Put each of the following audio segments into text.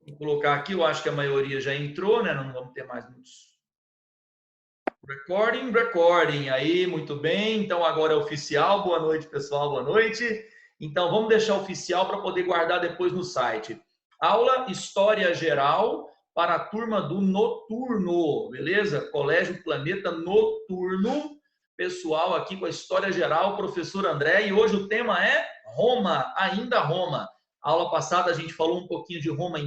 Vou colocar aqui, eu acho que a maioria já entrou, né? Não vamos ter mais muitos. Recording. Aí, muito bem. Então, agora é oficial. Boa noite, pessoal. Boa noite. Então, vamos deixar oficial para poder guardar depois no site. Aula História Geral para a turma do noturno, beleza? Colégio Planeta Noturno. Pessoal aqui com a História Geral, professor André. E hoje o tema é Roma, ainda Roma. A aula passada a gente falou um pouquinho de Roma,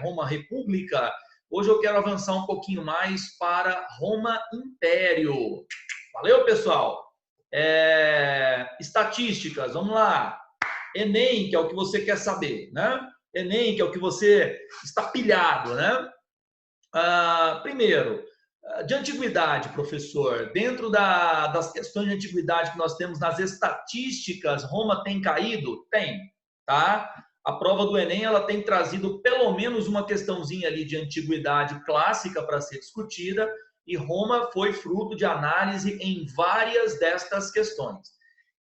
Roma República. Hoje eu quero avançar um pouquinho mais para Roma Império. Valeu, pessoal? Estatísticas, vamos lá. Enem, que é o que você quer saber, né? Enem, que é o que você está pilhado, né? Primeiro, de antiguidade, professor. Dentro das questões de antiguidade que nós temos nas estatísticas, Roma tem caído? Tem, tá? A prova do Enem, ela tem trazido pelo menos uma questãozinha ali de antiguidade clássica para ser discutida, e Roma foi fruto de análise em várias destas questões.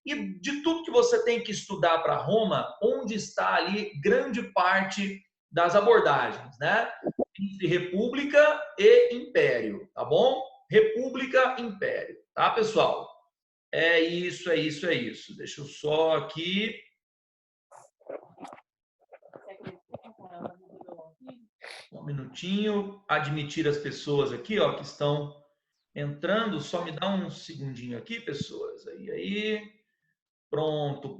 E de tudo que você tem que estudar para Roma, onde está ali grande parte das abordagens, né? Entre República e Império, tá bom? República, Império, tá, pessoal? É isso. Deixa eu só aqui... Um minutinho, admitir as pessoas aqui, ó, que estão entrando. Só me dá um segundinho aqui, pessoas. Aí. Pronto.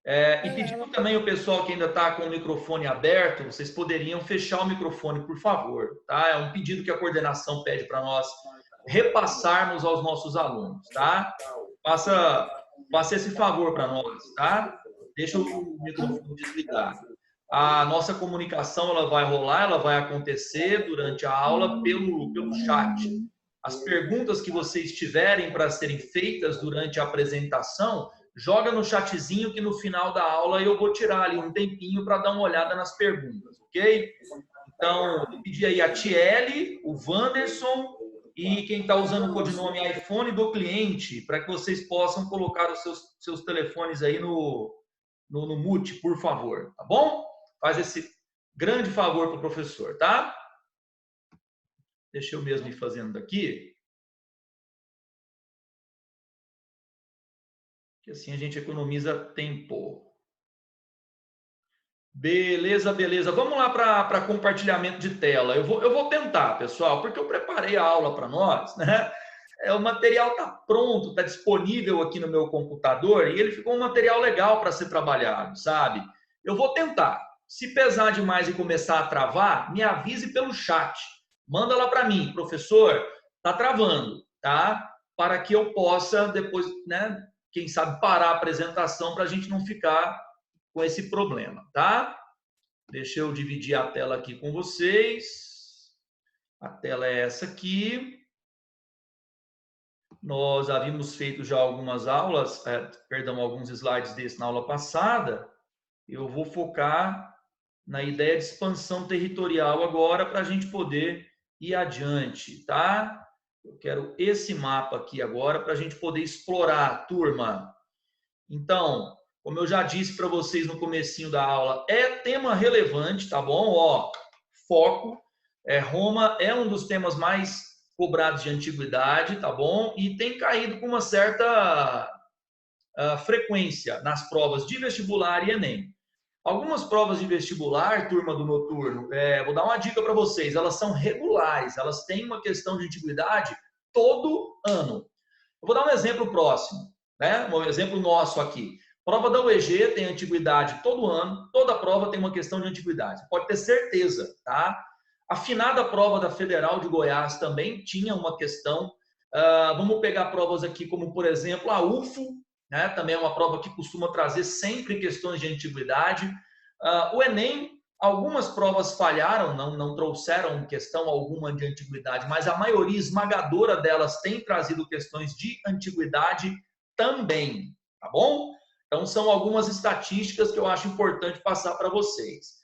E pedindo também o pessoal que ainda está com o microfone aberto, vocês poderiam fechar o microfone, por favor, tá? É um pedido que a coordenação pede para nós repassarmos aos nossos alunos, tá? Faça esse favor para nós, tá? Deixa o microfone desligado. A nossa comunicação ela vai rolar, ela vai acontecer durante a aula pelo chat. As perguntas que vocês tiverem para serem feitas durante a apresentação, joga no chatzinho que no final da aula eu vou tirar ali um tempinho para dar uma olhada nas perguntas, ok? Então, eu pedi aí a Tiele, o Wanderson e quem está usando o codinome iPhone do cliente, para que vocês possam colocar os seus telefones aí no mute, por favor, tá bom? Faz esse grande favor para o professor, tá? Deixa eu mesmo ir fazendo daqui. Que assim a gente economiza tempo. Beleza. Vamos lá para compartilhamento de tela. Eu vou tentar, pessoal, porque eu preparei a aula para nós, né? O material está pronto, está disponível aqui no meu computador e ele ficou um material legal para ser trabalhado, sabe? Eu vou tentar. Se pesar demais e começar a travar, me avise pelo chat. Manda lá para mim, professor, tá travando, tá? Para que eu possa depois, né? Quem sabe parar a apresentação para a gente não ficar com esse problema, tá? Deixa eu dividir a tela aqui com vocês. A tela é essa aqui. Nós havíamos feito já algumas aulas, alguns slides desse na aula passada. Eu vou focar na ideia de expansão territorial agora para a gente poder ir adiante, tá? Eu quero esse mapa aqui agora para a gente poder explorar, turma. Então, como eu já disse para vocês no comecinho da aula, é tema relevante, tá bom? Ó, foco. Roma é um dos temas mais cobrados de antiguidade, tá bom? E tem caído com uma certa frequência nas provas de vestibular e Enem. Algumas provas de vestibular, turma do noturno, vou dar uma dica para vocês, elas são regulares, elas têm uma questão de antiguidade todo ano. Eu vou dar um exemplo próximo, né? Um exemplo nosso aqui. Prova da UEG tem antiguidade todo ano, toda prova tem uma questão de antiguidade, pode ter certeza, tá? A finada prova da Federal de Goiás também tinha uma questão. Vamos pegar provas aqui como, por exemplo, a UFO, né? Também é uma prova que costuma trazer sempre questões de antiguidade. O Enem, algumas provas falharam, não trouxeram questão alguma de antiguidade, mas a maioria esmagadora delas tem trazido questões de antiguidade também, tá bom? Então, são algumas estatísticas que eu acho importante passar para vocês.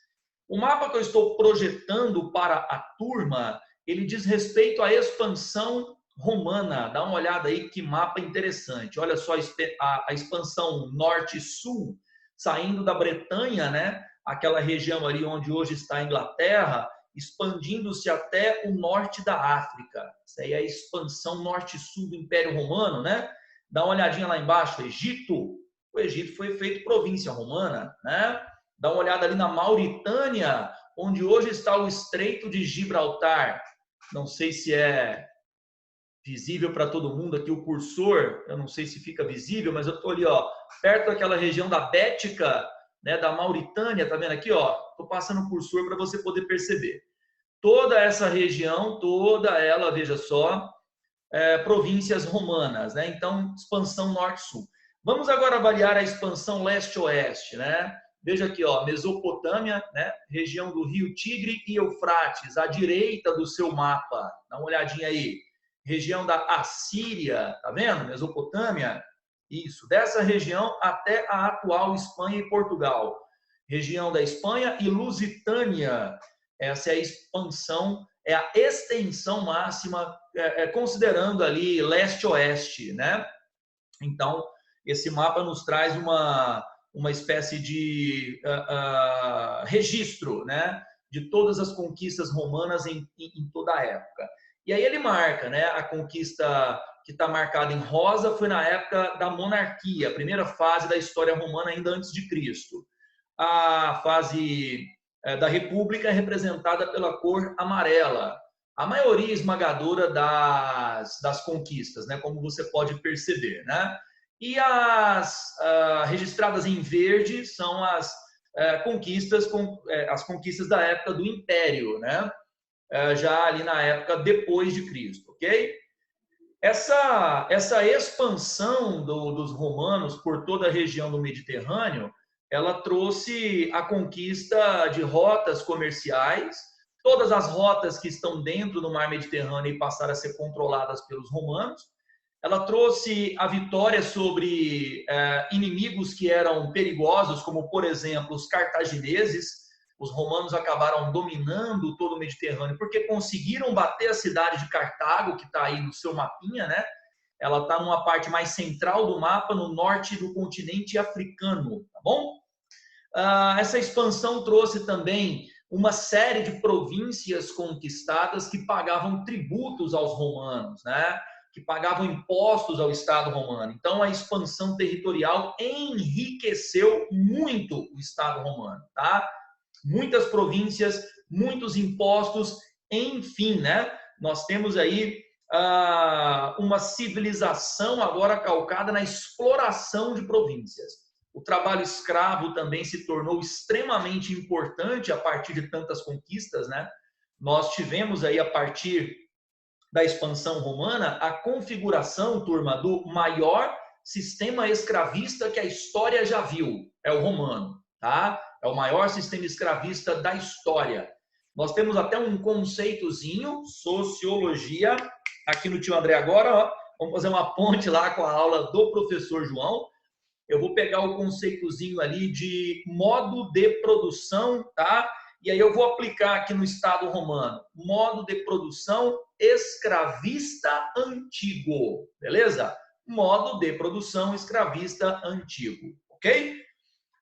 O mapa que eu estou projetando para a turma, ele diz respeito à expansão romana. Dá uma olhada aí que mapa interessante. Olha só a expansão norte-sul, saindo da Bretanha, né, aquela região ali onde hoje está a Inglaterra, expandindo-se até o norte da África. Isso aí é a expansão norte-sul do Império Romano, né? Dá uma olhadinha lá embaixo, Egito. O Egito foi feito província romana, né? Dá uma olhada ali na Mauritânia, onde hoje está o Estreito de Gibraltar. Não sei se é visível para todo mundo aqui o cursor, eu não sei se fica visível, mas eu estou ali, ó, perto daquela região da Bética, né, da Mauritânia, tá vendo aqui, ó? Estou passando o cursor para você poder perceber. Toda essa região, toda ela, veja só, províncias romanas, né? Então, expansão norte-sul. Vamos agora avaliar a expansão leste-oeste, né? Veja aqui, ó, Mesopotâmia, né? Região do Rio Tigre e Eufrates, à direita do seu mapa. Dá uma olhadinha aí. Região da Assíria, tá vendo? Mesopotâmia. Isso, dessa região até a atual Espanha e Portugal. Região da Espanha e Lusitânia. Essa é a expansão, é a extensão máxima, considerando ali leste-oeste, né? Então, esse mapa nos traz uma espécie de registro, né? De todas as conquistas romanas em toda a época. E aí ele marca, né? A conquista que está marcada em rosa foi na época da monarquia, a primeira fase da história romana ainda antes de Cristo. A fase da república é representada pela cor amarela. A maioria esmagadora das conquistas, né? Como você pode perceber, né? E as registradas em verde são as conquistas da época do Império, né? Já ali na época depois de Cristo, ok? Essa expansão dos romanos por toda a região do Mediterrâneo, ela trouxe a conquista de rotas comerciais. Todas as rotas que estão dentro do mar Mediterrâneo passaram a ser controladas pelos romanos. Ela trouxe a vitória sobre inimigos que eram perigosos, como, por exemplo, os cartagineses. Os romanos acabaram dominando todo o Mediterrâneo porque conseguiram bater a cidade de Cartago, que está aí no seu mapinha, né? Ela está numa parte mais central do mapa, no norte do continente africano, tá bom? Essa expansão trouxe também uma série de províncias conquistadas que pagavam tributos aos romanos, né? Que pagavam impostos ao Estado romano. Então, a expansão territorial enriqueceu muito o Estado romano, tá? Muitas províncias, muitos impostos, enfim, né? Nós temos aí uma civilização agora calcada na exploração de províncias. O trabalho escravo também se tornou extremamente importante a partir de tantas conquistas, né? Nós tivemos aí, a partir da expansão romana, a configuração, turma, do maior sistema escravista que a história já viu. É o romano, tá? É o maior sistema escravista da história. Nós temos até um conceitozinho, sociologia, aqui no Tio André agora, ó. Vamos fazer uma ponte lá com a aula do professor João. Eu vou pegar o conceitozinho ali de modo de produção, tá? E aí eu vou aplicar aqui no Estado romano. Modo de produção escravista antigo, beleza? Modo de produção escravista antigo, ok?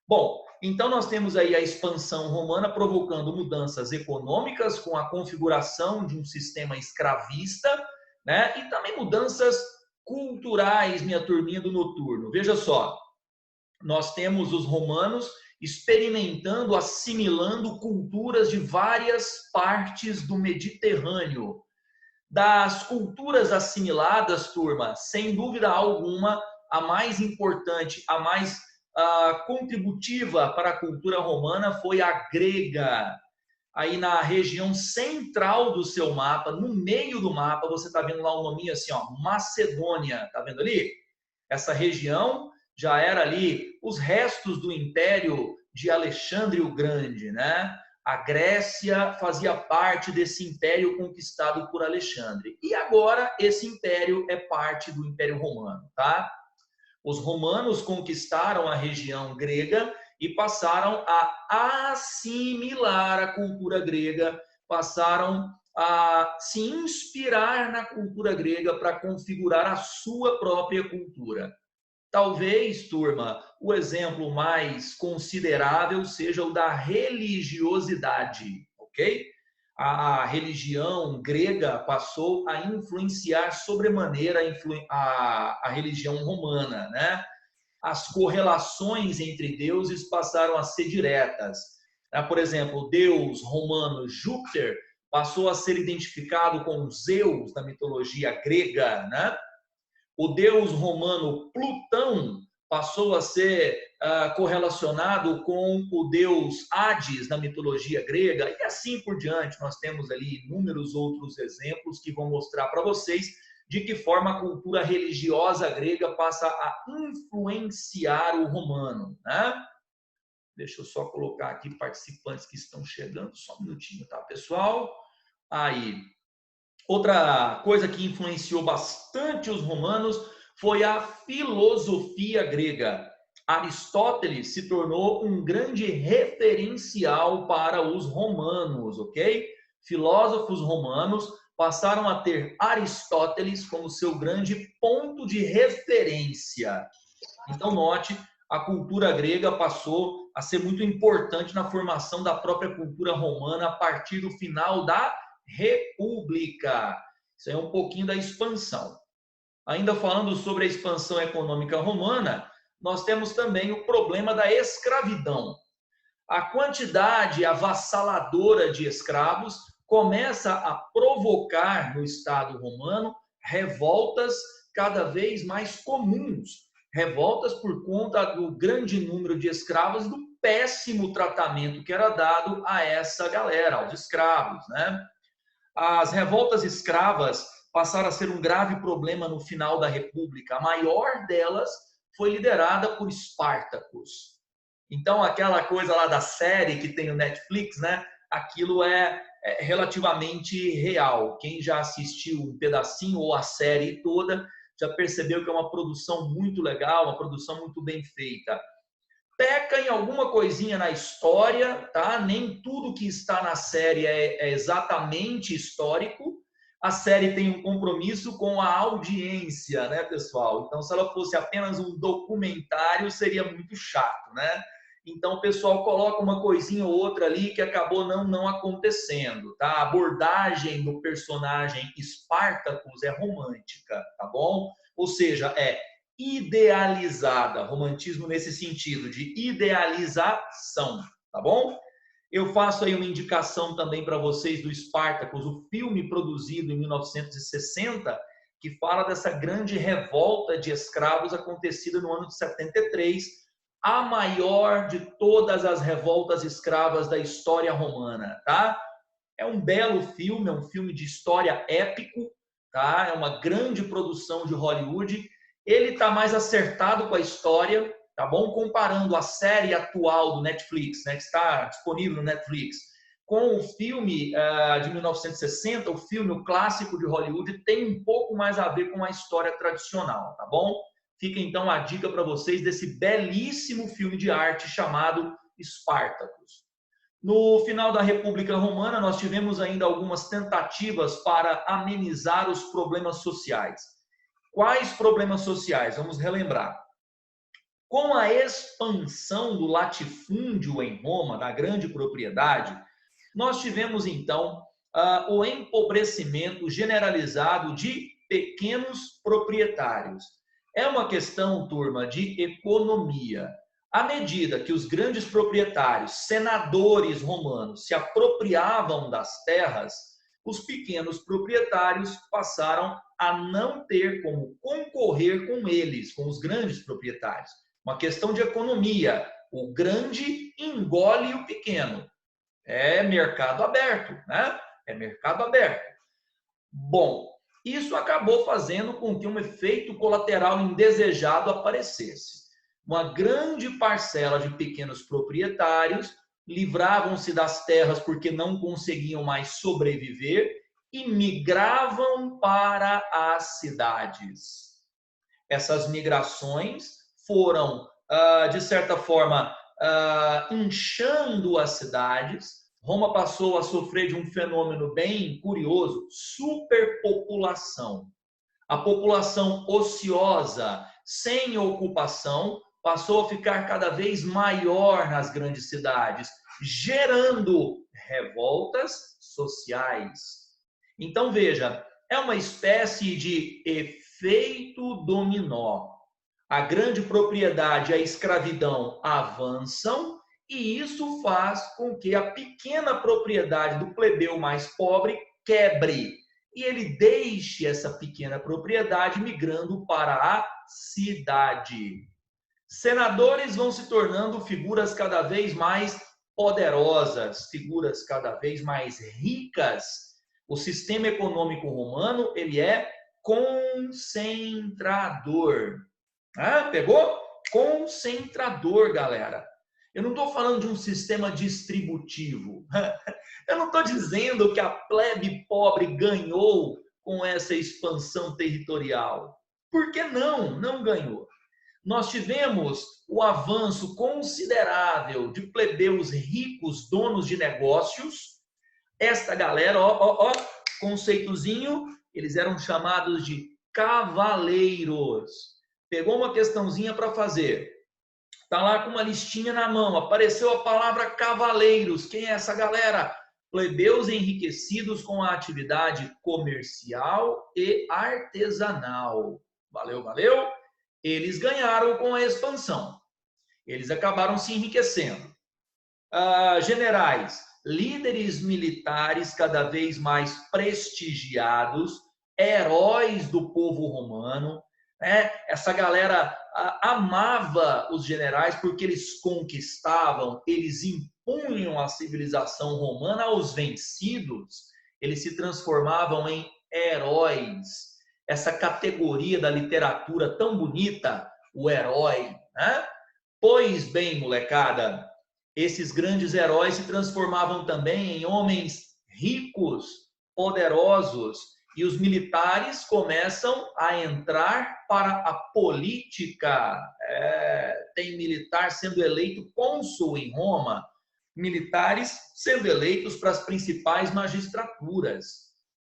Bom, então nós temos aí a expansão romana provocando mudanças econômicas com a configuração de um sistema escravista, né? E também mudanças culturais, minha turminha do noturno. Veja só, nós temos os romanos experimentando, assimilando culturas de várias partes do Mediterrâneo. Das culturas assimiladas, turma, sem dúvida alguma, a mais importante, a mais contributiva para a cultura romana foi a grega. Aí na região central do seu mapa, no meio do mapa, você está vendo lá um nominho assim, ó, Macedônia, tá vendo ali? Essa região já era ali os restos do Império de Alexandre o Grande, né? A Grécia fazia parte desse império conquistado por Alexandre. E agora esse império é parte do Império Romano, tá? Os romanos conquistaram a região grega e passaram a assimilar a cultura grega, passaram a se inspirar na cultura grega para configurar a sua própria cultura. Talvez, turma, o exemplo mais considerável seja o da religiosidade, ok? A religião grega passou a influenciar sobremaneira a religião romana, né? As correlações entre deuses passaram a ser diretas. Por exemplo, o deus romano Júpiter passou a ser identificado com Zeus na mitologia grega, né? O deus romano Plutão passou a ser correlacionado com o deus Hades na mitologia grega, e assim por diante. Nós temos ali inúmeros outros exemplos que vão mostrar para vocês de que forma a cultura religiosa grega passa a influenciar o romano, né? Deixa eu só colocar aqui participantes que estão chegando, só um minutinho, tá, pessoal? Aí, outra coisa que influenciou bastante os romanos foi a filosofia grega. Aristóteles se tornou um grande referencial para os romanos, ok? Filósofos romanos passaram a ter Aristóteles como seu grande ponto de referência. Então, note, a cultura grega passou a ser muito importante na formação da própria cultura romana a partir do final da República. Isso é um pouquinho da expansão. Ainda falando sobre a expansão econômica romana, nós temos também o problema da escravidão. A quantidade avassaladora de escravos começa a provocar no Estado romano revoltas cada vez mais comuns. Revoltas por conta do grande número de escravos e do péssimo tratamento que era dado a essa galera, aos escravos, né? As revoltas escravas passaram a ser um grave problema no final da República. A maior delas foi liderada por Espartacus. Então, aquela coisa lá da série que tem no Netflix, né? Aquilo é relativamente real. Quem já assistiu um pedacinho ou a série toda já percebeu que é uma produção muito legal, uma produção muito bem feita. Peca em alguma coisinha na história, tá? Nem tudo que está na série é exatamente histórico. A série tem um compromisso com a audiência, né, pessoal? Então, se ela fosse apenas um documentário, seria muito chato, né? Então, o pessoal coloca uma coisinha ou outra ali que acabou não acontecendo, tá? A abordagem do personagem Spartacus é romântica, tá bom? Ou seja, é idealizada, romantismo nesse sentido de idealização, tá bom? Eu faço aí uma indicação também para vocês do Spartacus, o filme produzido em 1960, que fala dessa grande revolta de escravos acontecida no ano de 73, a maior de todas as revoltas escravas da história romana, tá? É um belo filme, é um filme de história épico, tá? É uma grande produção de Hollywood. Ele está mais acertado com a história, tá bom? Comparando a série atual do Netflix, né, que está disponível no Netflix, com o filme de 1960, o filme, o clássico de Hollywood, tem um pouco mais a ver com a história tradicional, tá bom? Fica então a dica para vocês desse belíssimo filme de arte chamado Spartacus. No final da República Romana, nós tivemos ainda algumas tentativas para amenizar os problemas sociais. Quais problemas sociais? Vamos relembrar. Com a expansão do latifúndio em Roma, da grande propriedade, nós tivemos então o empobrecimento generalizado de pequenos proprietários. É uma questão, turma, de economia. À medida que os grandes proprietários, senadores romanos, se apropriavam das terras, os pequenos proprietários passaram a não ter como concorrer com eles, com os grandes proprietários. Uma questão de economia. O grande engole o pequeno. É mercado aberto, né? É mercado aberto. Bom, isso acabou fazendo com que um efeito colateral indesejado aparecesse. Uma grande parcela de pequenos proprietários livravam-se das terras porque não conseguiam mais sobreviver e migravam para as cidades. Essas migrações foram, de certa forma, inchando as cidades. Roma passou a sofrer de um fenômeno bem curioso, superpopulação. A população ociosa sem ocupação, passou a ficar cada vez maior nas grandes cidades, gerando revoltas sociais. Então, veja, é uma espécie de efeito dominó. A grande propriedade e a escravidão avançam e isso faz com que a pequena propriedade do plebeu mais pobre quebre e ele deixe essa pequena propriedade migrando para a cidade. Senadores vão se tornando figuras cada vez mais poderosas, figuras cada vez mais ricas. O sistema econômico romano, ele é concentrador. Ah, pegou? Concentrador, galera. Eu não estou falando de um sistema distributivo. Eu não estou dizendo que a plebe pobre ganhou com essa expansão territorial. Por que não? Não ganhou. Nós tivemos o avanço considerável de plebeus ricos, donos de negócios. Esta galera, conceitozinho, eles eram chamados de cavaleiros. Pegou uma questãozinha para fazer. Está lá com uma listinha na mão. Apareceu a palavra cavaleiros. Quem é essa galera? Plebeus enriquecidos com a atividade comercial e artesanal. Valeu, valeu? Eles ganharam com a expansão. Eles acabaram se enriquecendo. Generais, líderes militares cada vez mais prestigiados, heróis do povo romano. Essa galera amava os generais porque eles conquistavam, eles impunham a civilização romana aos vencidos, eles se transformavam em heróis. Essa categoria da literatura tão bonita, o herói. Pois bem, molecada, esses grandes heróis se transformavam também em homens ricos, poderosos, e os militares começam a entrar para a política. Tem militar sendo eleito cônsul em Roma, militares sendo eleitos para as principais magistraturas.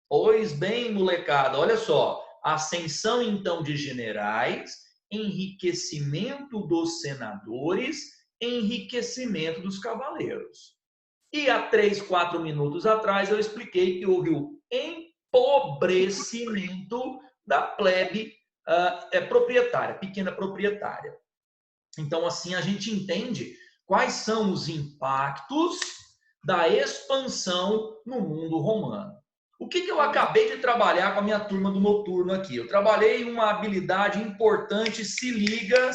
Pois bem, molecada, olha só, ascensão então de generais, enriquecimento dos senadores, enriquecimento dos cavaleiros. E há 3, 4 minutos atrás eu expliquei que houve o empobrecimento da plebe proprietária, pequena proprietária. Então, assim, a gente entende quais são os impactos da expansão no mundo romano. O que eu acabei de trabalhar com a minha turma do noturno aqui? Eu trabalhei uma habilidade importante, se liga,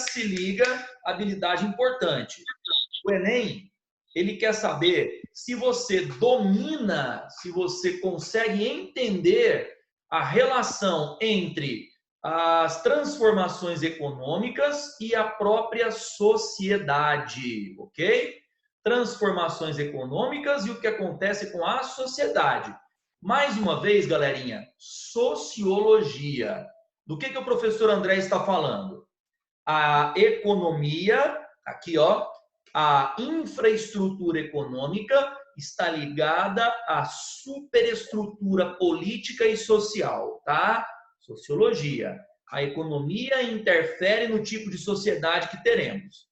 habilidade importante. O Enem, ele quer saber se você domina, se você consegue entender a relação entre as transformações econômicas e a própria sociedade, ok? Transformações econômicas e o que acontece com a sociedade. Mais uma vez, galerinha, sociologia. Do que o professor André está falando? A economia, aqui ó, a infraestrutura econômica está ligada à superestrutura política e social, tá? Sociologia. A economia interfere no tipo de sociedade que teremos.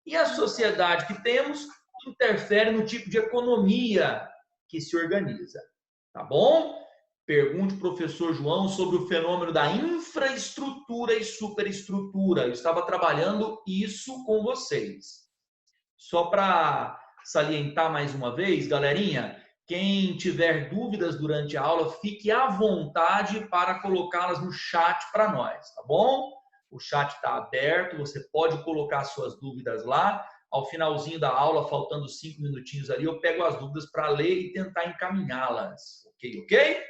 E a sociedade que temos interfere no tipo de economia que se organiza. Tá bom? Pergunte ao professor João sobre o fenômeno da infraestrutura e superestrutura. Eu estava trabalhando isso com vocês. Só para salientar mais uma vez, galerinha, quem tiver dúvidas durante a aula, fique à vontade para colocá-las no chat para nós, tá bom? O chat está aberto, você pode colocar suas dúvidas lá. Ao finalzinho da aula, faltando 5 minutinhos ali, eu pego as dúvidas para ler e tentar encaminhá-las. Ok?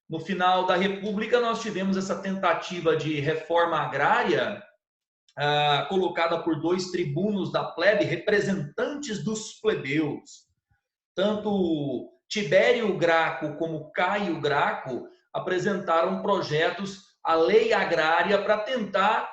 No final da República, nós tivemos essa tentativa de reforma agrária colocada por 2 tribunos da plebe, representantes dos plebeus. Tanto Tibério Graco como Caio Graco apresentaram projetos, a lei agrária, para tentar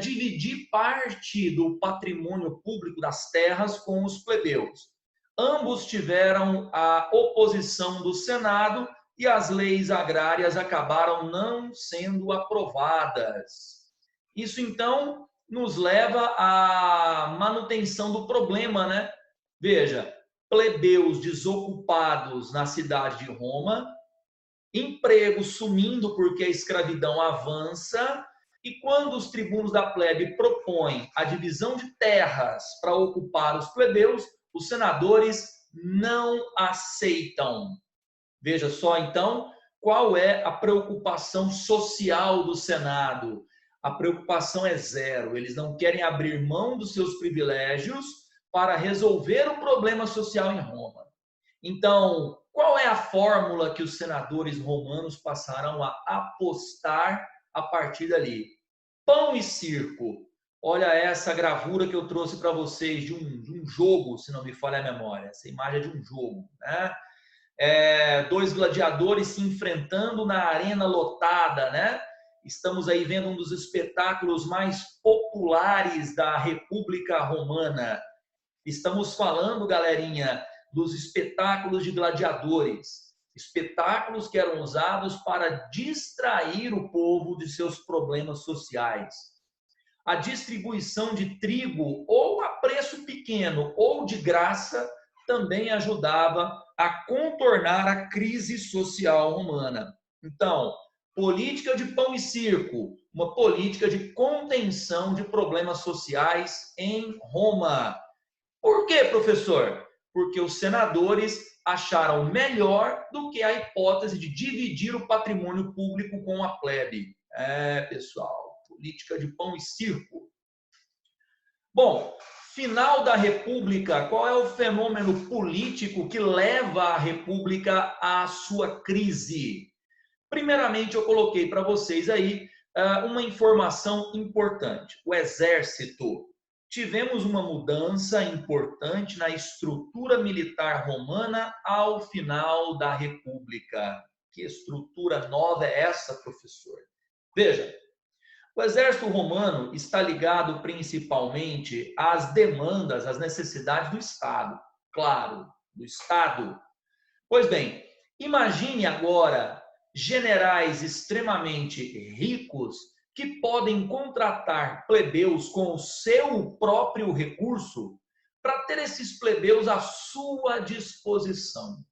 dividir parte do patrimônio público das terras com os plebeus. Ambos tiveram a oposição do Senado e as leis agrárias acabaram não sendo aprovadas. Isso, então, nos leva à manutenção do problema, né? Veja, plebeus desocupados na cidade de Roma, empregos sumindo porque a escravidão avança, e quando os tribunos da plebe propõem a divisão de terras para ocupar os plebeus, os senadores não aceitam. Veja só, então, qual é a preocupação social do Senado? A preocupação é zero. Eles não querem abrir mão dos seus privilégios para resolver o problema social em Roma. Então, qual é a fórmula que os senadores romanos passarão a apostar a partir dali? Pão e circo. Olha essa gravura que eu trouxe para vocês de um jogo, se não me falha a memória. Essa imagem é de um jogo, né? Dois gladiadores se enfrentando na arena lotada, né? Estamos aí vendo um dos espetáculos mais populares da República Romana. Estamos falando, galerinha, dos espetáculos de gladiadores. Espetáculos que eram usados para distrair o povo de seus problemas sociais. A distribuição de trigo, ou a preço pequeno, ou de graça, também ajudava a contornar a crise social romana. Então, política de pão e circo, uma política de contenção de problemas sociais em Roma. Por quê, professor? Porque os senadores acharam melhor do que a hipótese de dividir o patrimônio público com a plebe. Pessoal, política de pão e circo. Bom, final da República, qual é o fenômeno político que leva a República à sua crise? Primeiramente, eu coloquei para vocês aí uma informação importante. O exército. Tivemos uma mudança importante na estrutura militar romana ao final da República. Que estrutura nova é essa, professor? Veja, o exército romano está ligado principalmente às demandas, às necessidades do Estado. Claro, do Estado. Pois bem, imagine agora generais extremamente ricos que podem contratar plebeus com o seu próprio recurso para ter esses plebeus à sua disposição.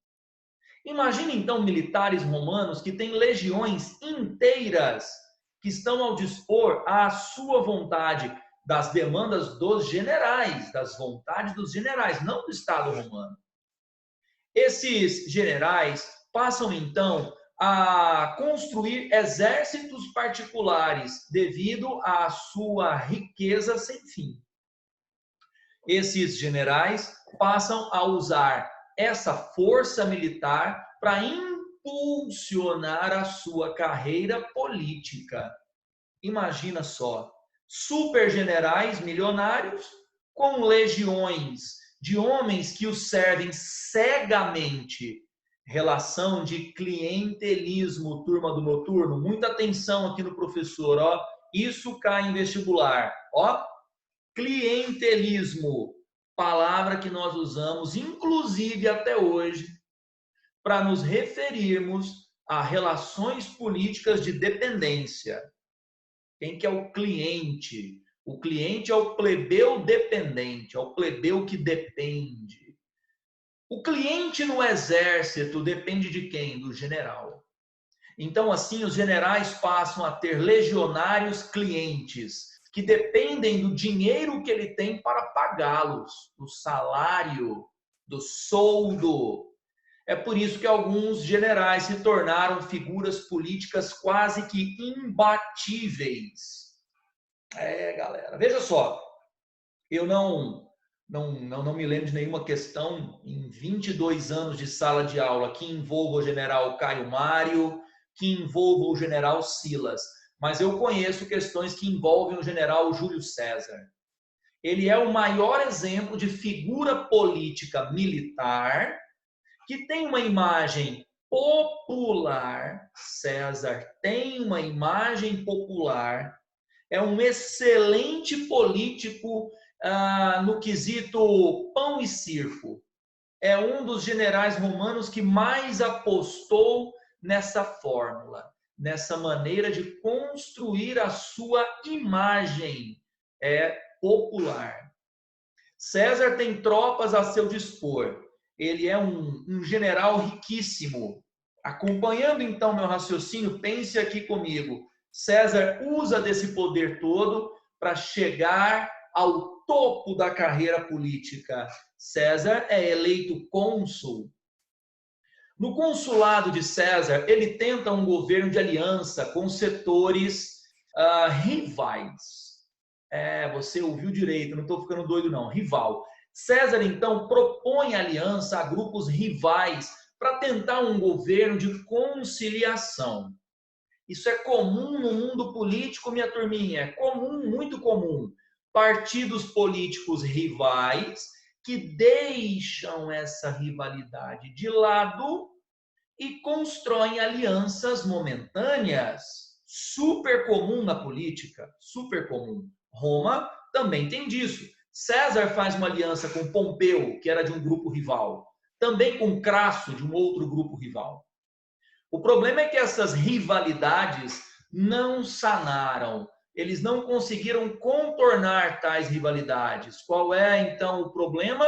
Imagine então militares romanos que têm legiões inteiras que estão ao dispor à sua vontade das demandas dos generais, das vontades dos generais, não do Estado romano. Esses generais passam então a construir exércitos particulares devido à sua riqueza sem fim. Esses generais passam a usar essa força militar para impulsionar a sua carreira política. Imagina só, supergenerais milionários com legiões de homens que os servem cegamente. Relação de clientelismo, turma do noturno. Muita atenção aqui no professor, ó. Isso cai em vestibular, ó. Clientelismo, palavra que nós usamos, inclusive até hoje, para nos referirmos a relações políticas de dependência. Quem que é o cliente? O cliente é o plebeu dependente, é o plebeu que depende. O cliente no exército depende de quem? Do general. Então, assim, os generais passam a ter legionários clientes que dependem do dinheiro que ele tem para pagá-los, do salário, do soldo. É por isso que alguns generais se tornaram figuras políticas quase que imbatíveis. Galera, veja só, eu não me lembro de nenhuma questão em 22 anos de sala de aula que envolva o general Caio Mário, que envolva o general Silas, mas eu conheço questões que envolvem o general Júlio César. Ele é o maior exemplo de figura política militar que tem uma imagem popular. César tem uma imagem popular, é um excelente político no quesito pão e circo. É um dos generais romanos que mais apostou nessa fórmula. nessa maneira de construir a sua imagem popular. César tem tropas a seu dispor. Ele é um general riquíssimo. Acompanhando então meu raciocínio, pense aqui comigo. César usa desse poder todo para chegar ao topo da carreira política. César é eleito cônsul. No consulado de César, ele tenta um governo de aliança com setores rivais. Você ouviu direito, não estou ficando doido não, rival. César, então, propõe aliança a grupos rivais para tentar um governo de conciliação. Isso é comum no mundo político, minha turminha, é comum, muito comum. Partidos políticos rivais que deixam essa rivalidade de lado e constroem alianças momentâneas. Super comum na política, super comum. Roma também tem disso. César faz uma aliança com Pompeu, que era de um grupo rival. Também com Crasso, de um outro grupo rival. O problema é que essas rivalidades não sanaram. Eles não conseguiram contornar tais rivalidades. Qual é, então, o problema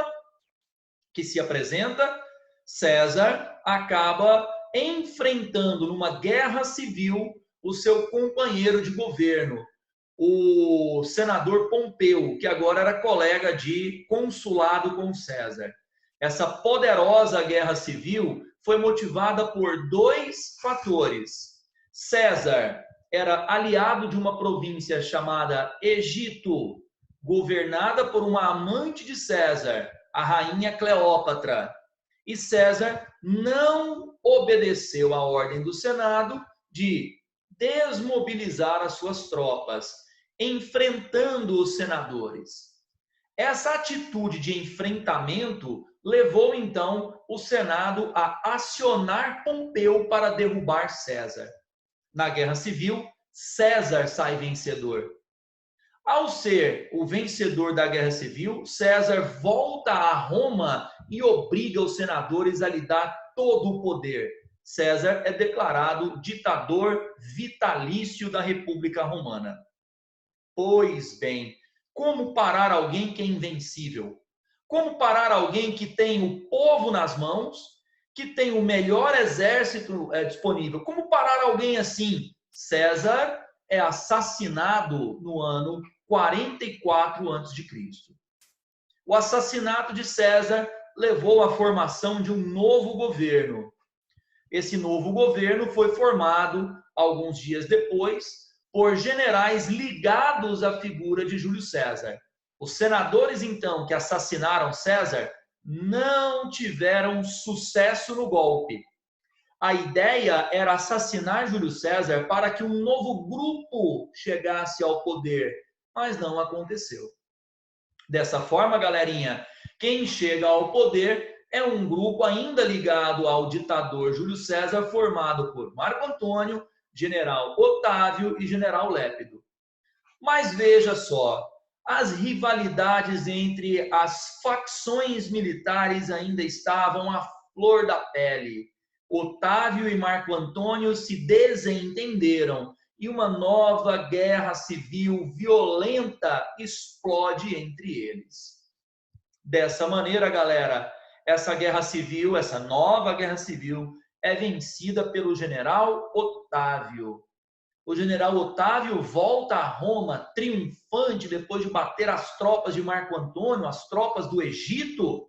que se apresenta? César acaba enfrentando numa guerra civil o seu companheiro de governo, o senador Pompeu, que agora era colega de consulado com César. Essa poderosa guerra civil foi motivada por dois fatores. César era aliado de uma província chamada Egito, governada por uma amante de César, a rainha Cleópatra. E César não obedeceu à ordem do Senado de desmobilizar as suas tropas, enfrentando os senadores. Essa atitude de enfrentamento levou, então, o Senado a acionar Pompeu para derrubar César. Na Guerra Civil, César sai vencedor. Ao ser o vencedor da Guerra Civil, César volta a Roma e obriga os senadores a lhe dar todo o poder. César é declarado ditador vitalício da República Romana. Pois bem, como parar alguém que é invencível? Como parar alguém que tem o povo nas mãos, que tem o melhor exército disponível? Como parar alguém assim? César é assassinado no ano 44 a.C. O assassinato de César levou à formação de um novo governo. Esse novo governo foi formado, alguns dias depois, por generais ligados à figura de Júlio César. Os senadores, então, que assassinaram César, não tiveram sucesso no golpe. A ideia era assassinar Júlio César para que um novo grupo chegasse ao poder, mas não aconteceu. Dessa forma, galerinha, quem chega ao poder é um grupo ainda ligado ao ditador Júlio César, formado por Marco Antônio, general Otávio e general Lépido. Mas veja só, as rivalidades entre as facções militares ainda estavam à flor da pele. Otávio e Marco Antônio se desentenderam e uma nova guerra civil violenta explode entre eles. Dessa maneira, galera, essa guerra civil, essa nova guerra civil, é vencida pelo general Otávio. O general Otávio volta a Roma triunfante depois de bater as tropas de Marco Antônio, as tropas do Egito.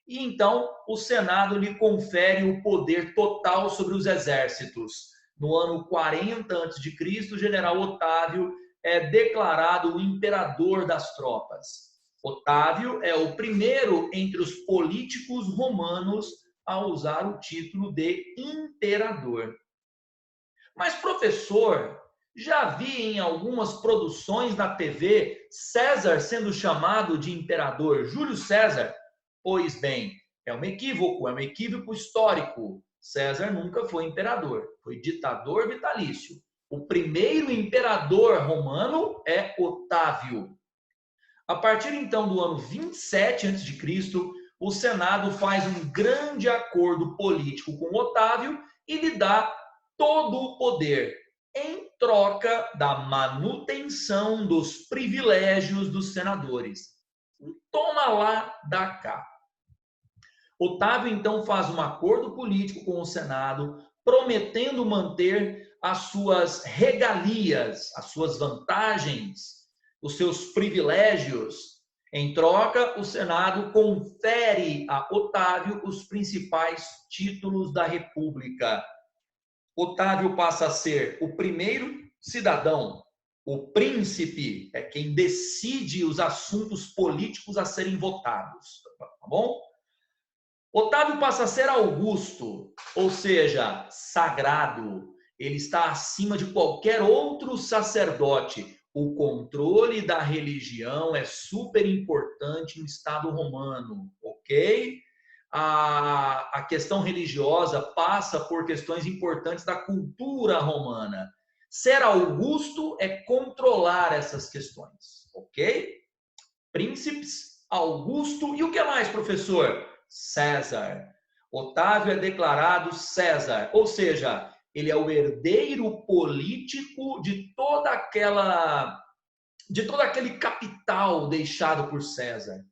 E então o Senado lhe confere o poder total sobre os exércitos. No ano 40 a.C., o general Otávio é declarado o imperador das tropas. Otávio é o primeiro entre os políticos romanos a usar o título de imperador. Mas, professor, já vi em algumas produções na TV César sendo chamado de imperador, Júlio César. Pois bem, é um equívoco histórico. César nunca foi imperador, foi ditador vitalício. O primeiro imperador romano é Otávio. A partir então do ano 27 a.C., o Senado faz um grande acordo político com Otávio e lhe dá todo o poder em troca da manutenção dos privilégios dos senadores. Toma lá, dá cá. Otávio, então, faz um acordo político com o Senado, prometendo manter as suas regalias, as suas vantagens, os seus privilégios. Em troca, o Senado confere a Otávio os principais títulos da República. Otávio passa a ser o primeiro cidadão. O príncipe é quem decide os assuntos políticos a serem votados, tá bom? Otávio passa a ser Augusto, ou seja, sagrado. Ele está acima de qualquer outro sacerdote. O controle da religião é super importante no Estado romano, ok? A questão religiosa passa por questões importantes da cultura romana. Ser Augusto é controlar essas questões, ok? Príncipes, Augusto e o que mais, professor? César. Otávio é declarado César, ou seja, ele é o herdeiro político de todo aquele capital deixado por César,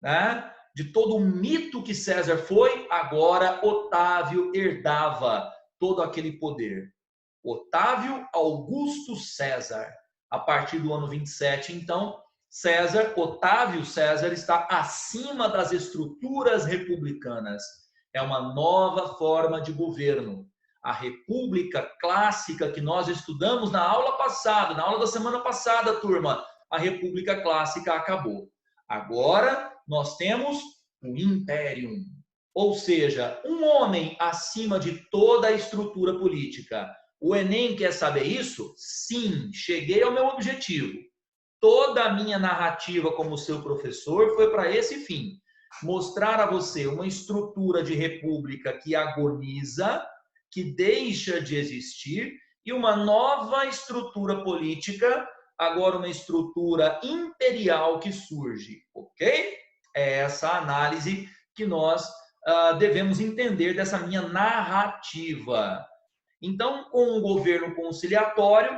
né? De todo o mito que César foi, agora Otávio herdava todo aquele poder. Otávio Augusto César. A partir do ano 27, então, Otávio César está acima das estruturas republicanas. É uma nova forma de governo. A república clássica que nós estudamos na aula passada, na aula da semana passada, turma, a república clássica acabou. Agora nós temos o império, ou seja, um homem acima de toda a estrutura política. O Enem quer saber isso? Sim, cheguei ao meu objetivo. Toda a minha narrativa como seu professor foi para esse fim. Mostrar a você uma estrutura de república que agoniza, que deixa de existir, e uma nova estrutura política, agora uma estrutura imperial que surge, ok? É essa análise que nós devemos entender dessa minha narrativa. Então, com um governo conciliatório,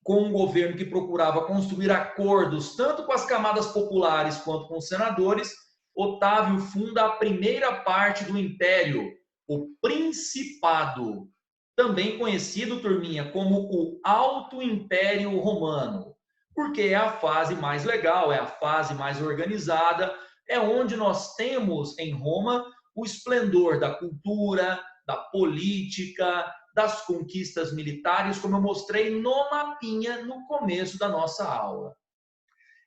com um governo que procurava construir acordos tanto com as camadas populares quanto com os senadores, Otávio funda a primeira parte do Império, o Principado, também conhecido, turminha, como o Alto Império Romano, porque é a fase mais legal, é a fase mais organizada, é onde nós temos em Roma o esplendor da cultura, da política, das conquistas militares, como eu mostrei no mapinha no começo da nossa aula.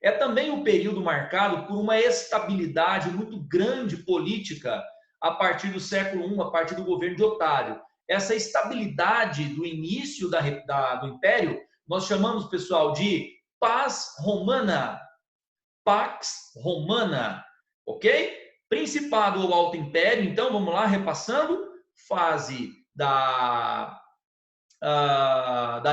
É também um período marcado por uma estabilidade muito grande política a partir do século I, a partir do governo de Otávio. Essa estabilidade do início do Império, nós chamamos, pessoal, de Paz Romana. Pax Romana, ok? Principado ou Alto Império, então, vamos lá, repassando, fase da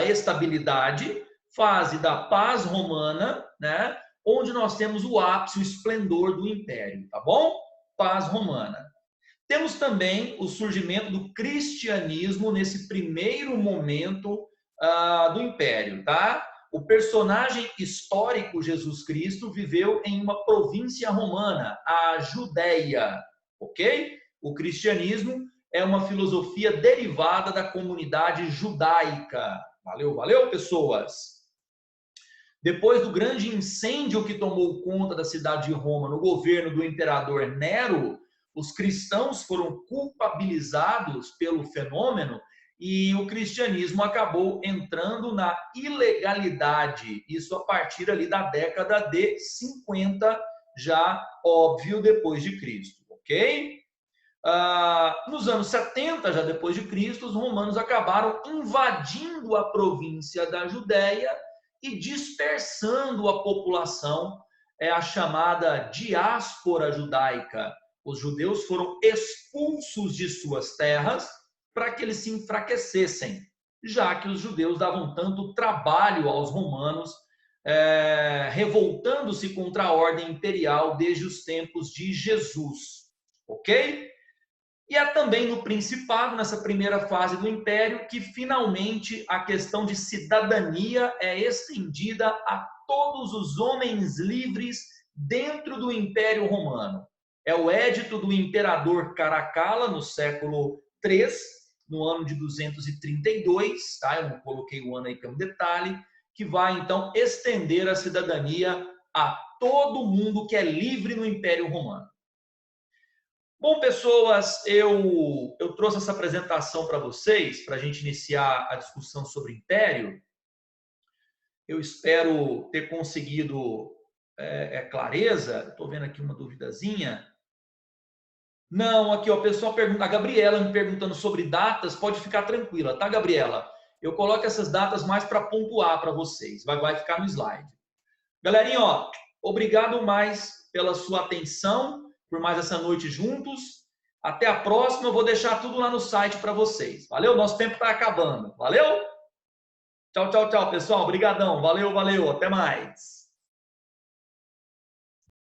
estabilidade, fase da paz romana, né? Onde nós temos o ápice, o esplendor do império, tá bom? Paz romana. Temos também o surgimento do cristianismo nesse primeiro momento do império, tá? O personagem histórico Jesus Cristo viveu em uma província romana, a Judéia, ok? O cristianismo é uma filosofia derivada da comunidade judaica. Valeu, valeu, pessoas! Depois do grande incêndio que tomou conta da cidade de Roma no governo do imperador Nero, os cristãos foram culpabilizados pelo fenômeno e o cristianismo acabou entrando na ilegalidade. Isso a partir ali da década de 50, já óbvio, depois de Cristo, ok? Nos anos 70, já depois de Cristo, os romanos acabaram invadindo a província da Judéia e dispersando a população, a chamada diáspora judaica. Os judeus foram expulsos de suas terras para que eles se enfraquecessem, já que os judeus davam tanto trabalho aos romanos, revoltando-se contra a ordem imperial desde os tempos de Jesus, ok? E é também no Principado, nessa primeira fase do Império, que finalmente a questão de cidadania é estendida a todos os homens livres dentro do Império Romano. É o Édito do Imperador Caracalla, no século III, no ano de 232, tá? Eu não coloquei o ano aí que é um detalhe, que vai então estender a cidadania a todo mundo que é livre no Império Romano. Bom, pessoas, eu trouxe essa apresentação para vocês, para a gente iniciar a discussão sobre Império. Eu espero ter conseguido clareza. Estou vendo aqui uma duvidazinha. Não, aqui, ó, o pessoal pergunta, a Gabriela me perguntando sobre datas, pode ficar tranquila, tá, Gabriela? Eu coloco essas datas mais para pontuar para vocês, vai ficar no slide. Galerinha, ó, obrigado mais pela sua atenção, por mais essa noite juntos. Até a próxima, eu vou deixar tudo lá no site para vocês. Valeu? Nosso tempo está acabando. Valeu? Tchau, tchau, tchau, pessoal. Obrigadão. Valeu, valeu. Até mais.